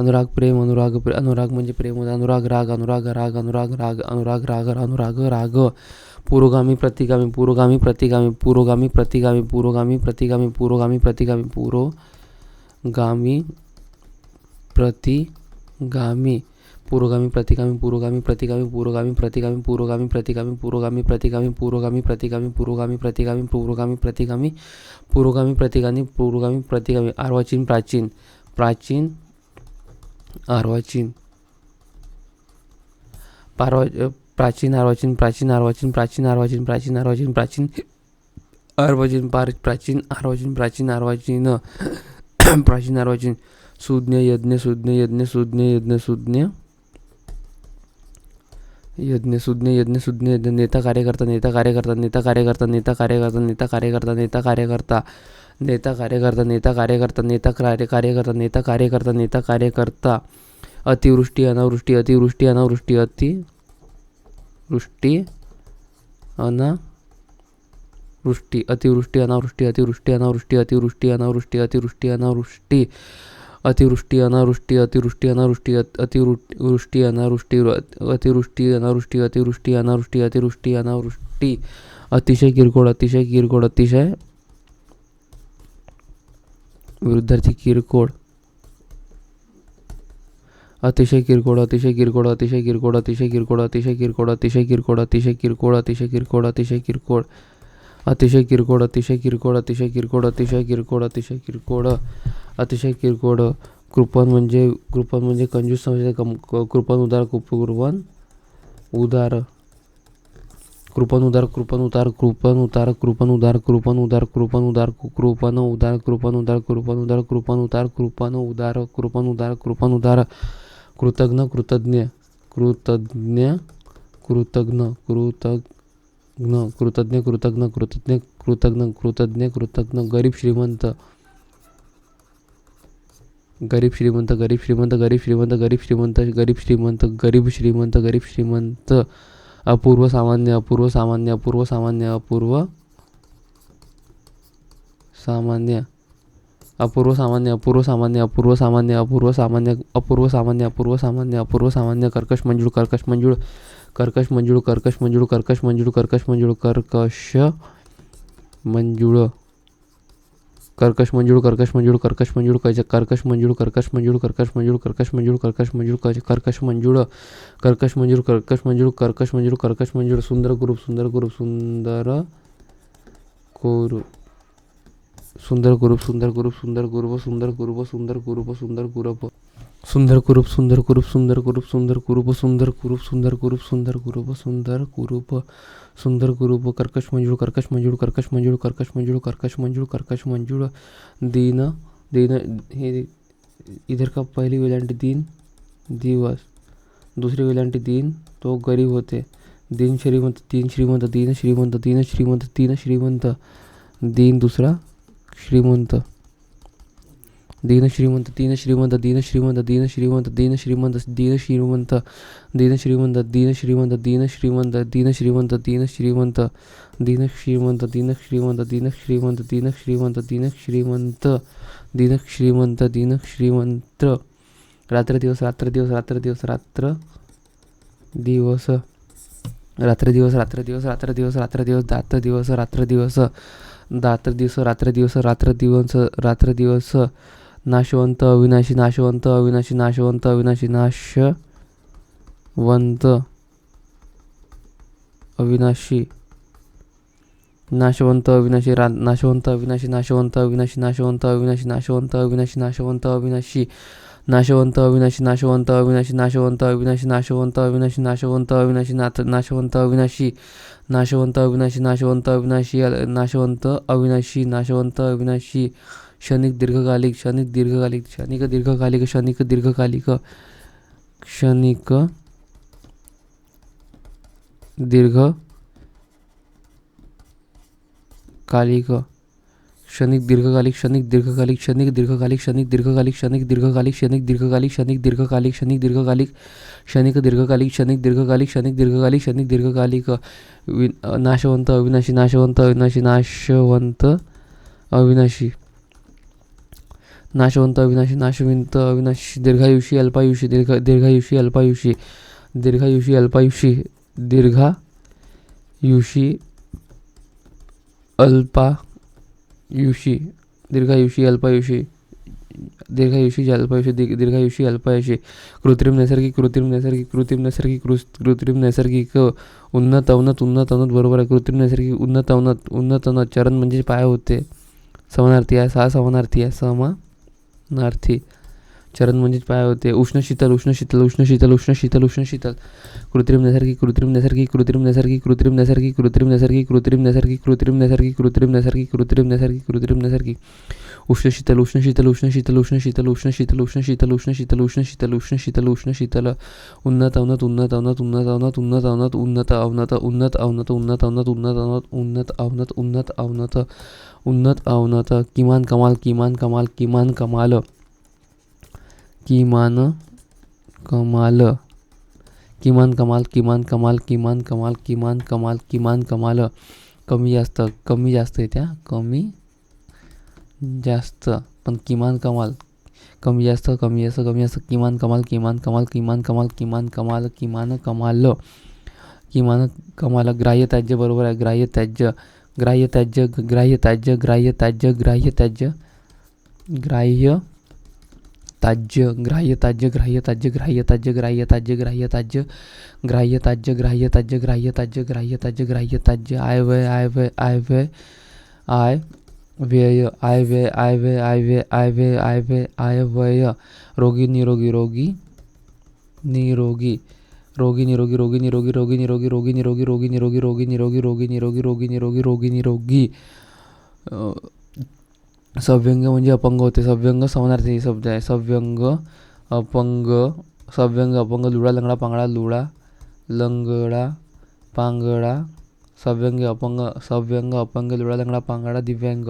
अनुराग प्रेम, अनुराग म्हणजे प्रेम होता. अनुराग राग, अनुराग राग, अनुराग राग, अनुराग राग, अनुराग राग. पुरोगामी प्रतिगामी, पुरोगामी प्रतिगामी, पुरोगामी प्रतिगामी, पुरोगामी प्रतिगामी, पुरोगामी प्रतिगामी, पुरोगामी प्रतिगामी, पुरोगामी प्रतिगामी, पुरोगामी प्रतिगामी, पुरोगामी प्रतिगामी, पुरोगामी प्रतिगामी, पुरोगामी प्रतिगामी, पुरोगामी प्रतिगामी, पुरोगामी प्रतिगामी, पुरोगामी प्रतिगामी, पुरोगामी प्रतिगामी, पुरोगामी प्रतिगामी. अर्वाचीन प्राचीन, प्राचीन अर्वाचीन, प्राचीन अर्वाचीन, प्राचीन अर्वाचीन, प्राचीन अर्वाचीन, प्राचीन अर्वाचीन, प्राचीन अर्वाचीन, प्राचीन अर्वाचीन, प्राचीन अर्वाचीन, प्राचीन अर्वाचीन. सुज्ञ यज्ञ, सुज्ञ यज्ञ, सुज्ञ यज्ञ, सुज्ञ यज्ञ, सुज्ञ यज्ञ, सुज्ञ यज्ञ. नेता कार्यकर्ता, नेता कार्यकर्ता, नेता कार्यकर्ता, नेता कार्यकर्ता, नेता कार्यकर्ता, नेता कार्यकर्ता, नेता कार्यकर्ता, नेता कार्यकर्ता, नेता कार्यकर्ता, नेता कार्यकर्ता, नेता कार्यकर्ता. अतिवृष्टी अनावृष्टी, अतिवृष्टी अनावृष्टी, अतिवृष्टी अनावृष्टी, अतिवृष्टी अनावृष्टी, अतिवृष्टी अनावृष्टी, अतिवृष्टी अनावृष्टी, अतिवृष्टी अनावृष्टी, अतिवृष्टी अनावृष्टी, अतिवृष्टी अनावृष्टी, अतिवृष्टी अनावृष्टी, अतिवृष्टी अनावृष्टी, अतिवृष्टी अनावृष्टी, अतिवृष्टी अनावृष्टी. अतिशय किरकोळ, अतिशय किरकोळ, अतिशय विरुद्धार्थी किरकोळ, अतिशय किरकोळ, अतिशय किरकोळ, अतिशय किरकोळ, अतिशय किरकोळ, अतिशय किरकोळ, अतिशय किरकोळ, अतिशय किरकोळ, अतिशय किरकोळ, अतिशय किरकोळ, अतिशय किरकोळ, अतिशय किरकोळ, अतिशय किरकोळ, अतिशय किरकोळ, अतिशय किरकोळ, अतिशय किरकोळ. कृपण म्हणजे कंजूस समजते. कृपण उदार, कृपण उदार, कृपण उदार, कृपण उदार, कृपण उदार, कृपण उदार, कृपण उदार, कृपण उदार, कृपण उदार, कृपण उदार, कृपण उदार, कृपण उदार, कृपण उदार, कृपण उदार, कृपण उदार. कृतज्ञ, कृतज्ञ, कृतज्ञ, कृतज्ञ, कृतज्ञ, कृतज्ञ, कृतज्ञ, कृतज्ञ, कृतज्ञ, कृतज्ञ, कृतज्ञ. गरीब श्रीमंत, गरीब श्रीमंत, गरीब श्रीमंत, गरीब श्रीमंत, गरीब श्रीमंत, गरीब श्रीमंत, गरीब श्रीमंत, गरीब श्रीमंत. अपूर्व सामान्य, अपूर्व सामान्य, अपूर्व सामान्य, अपूर्व सामान्य, अपूर्व सामान्य, अपूर्व सामान्य, अपूर्व सामान्य, अपूर्व सामान्य, अपूर्व सामान्य, अपूर्व सामान्य, अपूर्व सामान्य. कर्कश मंजूळ, कर्कश मंजूळ, कर्कश मंजूळ, कर्कश मंजूळ, कर्कश मंजूळ, कर्कश मंजूळ, कर्कश मंजूळ, कर्कश मंजूळ, कर्कश मंजूळ, कर्कश मंजूळ, कर्कश मंजूळ, कर्कश मंजूळ, कर्कश मंजूळ, कर्कश मंजूळ, कर्कश मंजूळ, कर्कश मंजूळ, कर्कश मंजूळ, कर्कश मंजूळ, कर्कश मंजूळ, कर्कश मंजूळ. सुंदर कुरूप, सुंदर कुरूप, सुंदर कुरूप, सुंदर कुरूप, सुंदर कुरूप, सुंदर कुरूप, सुंदर कुरूप, सुंदर कुरूप, सुंदर कुरूप, सुंदर कुरूप, सुंदर कुरूप, सुंदर कुरूप, सुंदर कुरूप, सुंदर कुरूप, सुंदर कुरूप, सुंदर कुरूप, सुंदर कुरूप, सुंदर कुरूप. कर्कश मंजूळ, कर्कश मंजूळ, कर्कश मंजूळ, कर्कश मंजूळ, कर्कश मंजूळ, कर्कश मंजूळ. दीन, दीन, हे इधर का पहली वेलांटी दीन, दिवस. दुसरी वेलांटी दीन, तो गरीब होते. दीन श्रीमंत, दीन श्रीमंत, दीन श्रीमंत, दीन श्रीमंत, दीन श्रीमंत, दीन दुसरा श्रीमंत, दीन श्रीमंत, दीन श्रीमंत, दीन श्रीमंत, दीन श्रीमंत, दीन श्रीमंत, दीन श्रीमंत, दीन श्रीमंत, दीन श्रीमंत, दीन श्रीमंत, दीन श्रीमंत, दीन श्रीमंत, दीन श्रीमंत, दीन श्रीमंत, दीन श्रीमंत, दीन श्रीमंत, दीन श्रीमंत, दीन श्रीमंत, दीन श्रीमंत. रात्र दिवस, रात्र दिवस, रात्र दिवस, रात्र दिवस, रात्र दिवस, रात्र दिवस, रात्र दिवस, रात्र दिवस, दात्र दिवस, रात्र दिवस, दात्र दिवस, रात्र दिवस, रात्र दिवस, रात्र दिवस. नाशवंत, अविनाशी, नाशवंत, अविनाशी, नाशवंत, अविनाशी, नाशवंत, अविनाशी, नाशवंत, अविनाशी, नाशवंत, अविनाशी, नाशवंत, अविनाशी, नाशवंत, अविनाशी, नाशवंत, अविनाशी, नाशवंत, अविनाशी, नाशवंत, अविनाशी, नाशवंत, अविनाशी, नाशवंत, अविनाशी, नाशवंत, अविनाशी, नाशवंत, अविनाशी, नाशवंत, अविनाशी, नाशवंत, अविनाशी, नाशवंत, अविनाशी, नाशवंत, अविनाशी, नाशवंत, अविनाशी. क्षणिक, दीर्घकालिक, क्षणिक, दीर्घकालिक, क्षणिक, दीर्घकालिक, क्षणिक, दीर्घकालिक, क्षणिक, दीर्घकालिक, क्षणिक, दीर्घकालिक, क्षणिक, दीर्घकालिक, क्षणिक, दीर्घकालिक, क्षणिक, दीर्घकालिक, क्षणिक, दीर्घकालिक, क्षणिक, दीर्घकालिक, क्षणिक, दीर्घकालिक, क्षणिक, दीर्घकालिक, क्षणिक, दीर्घकालिक, क्षणिक, दीर्घकालिक, क्षणिक, दीर्घकालिक, क्षणिक, दीर्घकालिक. नाशवंत, अविनाशी, नाशवंत, अविनाशी, नाशवंत, अविनाशी, नाशवंत अविनाशी नाशवंत अविनाशी दीर्घायुषी अल्पायुषी दीर्घायुषी अल्पायुषी दीर्घायुषी अल्पायुषी दीर्घायुषी अल्पायुषी दीर्घायुषी अल्पायुषी दीर्घायुषी अल्पायुषी दीर्घायुषी अल्पायुषी कृत्रिम नैसर्गिक कृत्रिम नैसर्गिक कृत्रिम नैसर्गिक कृत्रिम नैसर्गिक उन्नत अवनत उन्नत अवनत बरोबर आहे. कृत्रिम नैसर्गिक उन्नत अवनत उन्नत अवनत चरण म्हणजे पाय होते. समानार्थी आहे. सहा समानार्थी आहे. समानार्थी चरण म्हणजेच पाय होते. उष्ण शीतल उष्ण शीतल उष्ण शीतल उष्ण शीतल उष्ण शीतल कृत्रिम नैसर्गिक कृत्रिम नैसर्गिक कृत्रिम नैसर्गिक कृत्रिम नैसर्गिक कृत्रिम नैसर्गिक कृत्रिम नैसर्गिक कृत्रिम नैसर्गिक कृत्रिम नैसर्गिक कृत्रिम नैसर्गिक कृत्रिम नैसर्गिक उष्ण शीतल उष्ण शीतल उष्ण शीतल उष्ण शीतल उष्ण शीतल उष्ण शीतल उष्ण शीतल उष्ण शीतल उष्ण शीतल उष्ण शीतल उन्नत अवनत उन्नत अवनत उन्नत अवनत उन्नत अवनत उन्नत अवनत उन्नत अवनत उन्नत अवनत उन्नत अवनत उन्नत अवनत उन्नत अवनत उन्नत अवनत किमान कमाल किमान कमाल किमान कमाल किमान कमाल किमान कमाल किमान कमाल किमान कमाल किमान कमाल किमान कमाल कमी जास्त येत्या कमी जास्त पण किमान कमाल कमी जास्त किमान कमाल किमान कमाल किमान कमाल किमान कमाल किमान कमाल किमान कमाल ग्राह्य त्याज्य बरोबर आहे. ग्राह्य त्याज्य ग्राह्य त्याज्य ग्राह्य त्याज्य ग्राह्य त्याज्य ग्राह्य त्याज्य ग्राह्य ताज्य ग्राह्य ताज्य ग्राह्य ताज्य ग्राह्य ताज्य ग्राह्य ताज्य ग्राह्य ताज्य ग्राह्य ताज्य ग्राह्य ताज्य ग्राह्य ताज्य ग्राह्य ताज्य ग्राह्य ताज्य आय व्यय आय व्यय आय व्यय आय व्यय आय व्यय आय व्यय आय व्यय आय व्यय आय व्यय आय व्यय रोगी निरोगी रोगी निरोगी रोगी निरोगी रोगी निरोगी रोगी निरोगी रोगी निरोगी रोगी निरोगी रोगी निरोगी रोगी निरोगी रोगी निरोगी रोगी निरोगी सव्यंग म्हणजे अपंग होते. सव्यंग समानार्थी शब्द आहे. सव्यंग अपंग लुळा लंगडा पांगडा लुळा लंगडा पांगडा सव्यंग अपंग लुळा लंगडा पांगडा दिव्यांग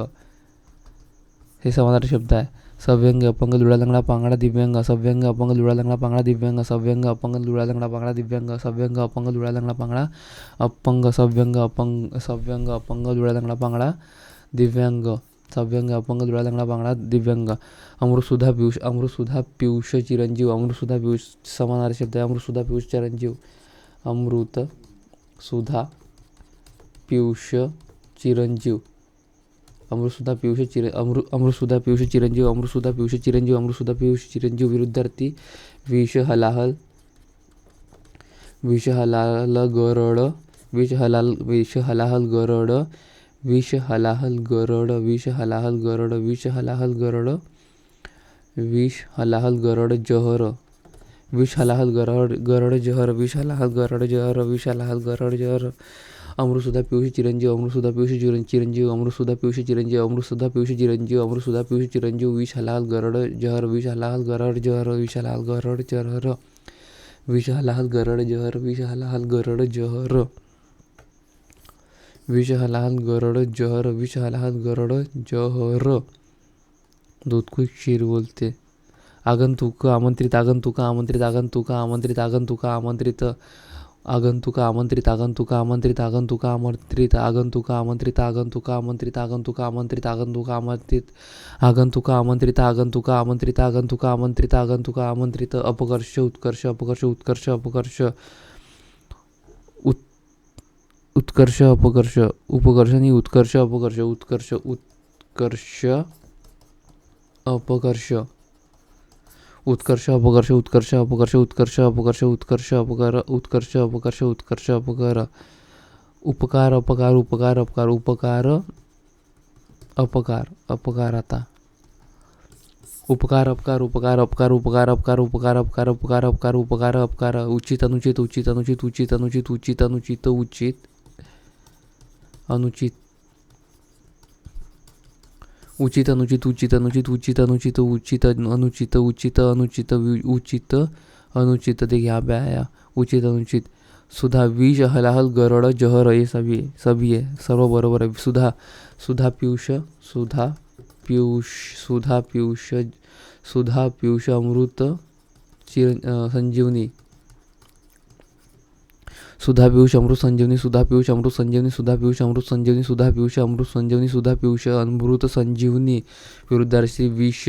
हे समानार्थी शब्द आहे. सव्यंग अपंग लुळा लंगडा पांगडा दिव्यांग सव्यंग अपंग लुळा लंगडा पांगडा दिव्यांग सव्यंग अपंग लुळा लंगडा पांगडा दिव्यांग सव्यंग अपंग लुळा लंगडा पांगडा अपंग सव्यंग अपंग लुळा लंगडा पांगडा दिव्यांग सव्यंग अपंग लुळा लंगडा पांगडा दिव्यांग अमृतसुधा पियुष चिरंजीव अमृतसुधा पियुष समानार्थी शब्द आहे. अमृतसुधा पियुष चिरंजीव अमृत सुधा पियुष चिरंजीव अमृतसुधा पियुष अमृतसुधा पियुष चिरंजीव अमृतसुधा पियुष चिरंजीव अमृतसुधा पियुष चिरंजीव विरुद्धार्थी विष हलाहल गरड विष हलाहल गरड विष हलाहल गरड विष हलाहल गरड विष हलाहल गरड विष हलाहल गरड जहर विष हलाहल गरड जहर विष हलाहल गरड जहर विष हलाहल गरड जहर अमृतसुधा पियुष चिरंजीव अमृतसुधा पियुष चिरंजीव अमृतसुधा पियुष चिरंजीव अमृतसुधा पियुष चिरंजीव अमृतसुधा पियुष चिरंजीव विष हलाहल गरड जहर विष हलाहल गरड जहर विष हलाहल गरड जहर विष हलाहल गरड जहर विष हलाहल गरड जहर विष हलाहल गरड जहर विष हलाहल गरड जहर दूध को क्षीर बोलते. आगंतुक आमंत्रित आगंतुक आमंत्रित आगंतुक आमंत्रित आगंतुक आमंत्रित आगंतुक आमंत्रित आगंतुक आमंत्रित आगंतुक आमंत्रित आगंतुक आमंत्रित आगंतुक आमंत्रित आगंतुक आमंत्रित आगंतुक आमंत्रित आगंतुक आमंत्रित आगंतुक आमंत्रित आगंतुक आमंत्रित आगंतुक आमंत्रित अपकर्ष उत्कर्ष अपकर्ष उत्कर्ष अपकर्ष उत्कर्ष अपकर्ष उपकर्ष आणि उत्कर्ष अपकर्ष उत्कर्ष उत्कर्ष अपकर्ष उत्कर्ष अपकर्ष उत्कर्ष अपकर्ष उत्कर्ष अपकर्ष उत्कर्ष अपकार उत्कर्ष अपकर्ष उत्कर्ष अपकार उपकार अपकार उपकार अपकार उपकार अपकार अपकार आता उपकार अपकार उपकार अपकार उपकार अपकार उपकार अपकार उपकार अपकार उपकार अपकार उचित अनुचित उचित अनुचित उचित अनुचित उचित अनुचित उचित अनुचित उचित अनुचित उचित अनुचित उचित अनुचित उचित अनुचित उचित अनुचित उचित अनुचित ते घ्या ब्या उचित अनुचित सुधा विष हलाहल गरड जहर हे सभी है सर्व बरोबर आहे. सुधा पियुष अमृत संजीवनी सुधा पियुष अमृत संजीवनी सुधा पियुष अमृत संजीवनी सुधा पियुष अमृत संजीवनी सुधा पियुष अमृत संजीवनी सुधा पियुष अमृत संजीवनी विरुद्धार्थी विष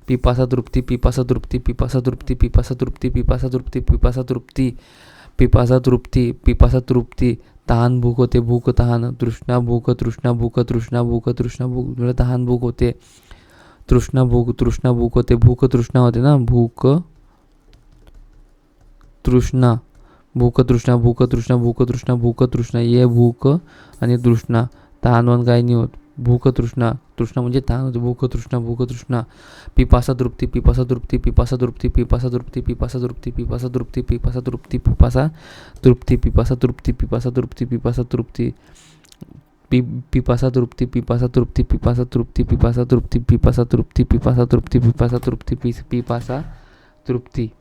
पिपासा तृप्ती पिपासा तृप्ती पिपासा तृप्ती पिपासा तृप्ती पिपासा तृप्ती पिपासा तृप्ती पिपासा तृप्ती पिपासा तृप्ती तहान भूक होते भूक तहान तृष्णा भूक तृष्णा भूक तृष्णा भूक तृष्णा भूक तहान भूक होते तृष्णा भूक होते भूक तृष्णा होते ना भूक तृष्णा भूक तृष्णा भूक तृष्णा भूक तृष्णा भूक तृष्णा ये भूक आणि तृष्णा तहानवन काही नाही होत भूक तृष्णा तृष्णा म्हणजे तहान होते भूक तृष्णा पिपासा तृप्ती पिपासा तृप्ती पिपासा तृप्ती पिपासा तृप्ती पिपासा तृप्ती पिपासा तृप्ती पिपासा तृप्ती पिपासा तृप्ती पिपासा तृप्ती पिपासा तृप्ती पिपासा तृप्ती पिपासा तृप्ती पिपासा तृप्ती पिपासा तृप्ती पिपासा तृप्ती पिपासा तृप्ती पिपासा तृप्ती पिपासा तृप्ती पिपासा तृप्ती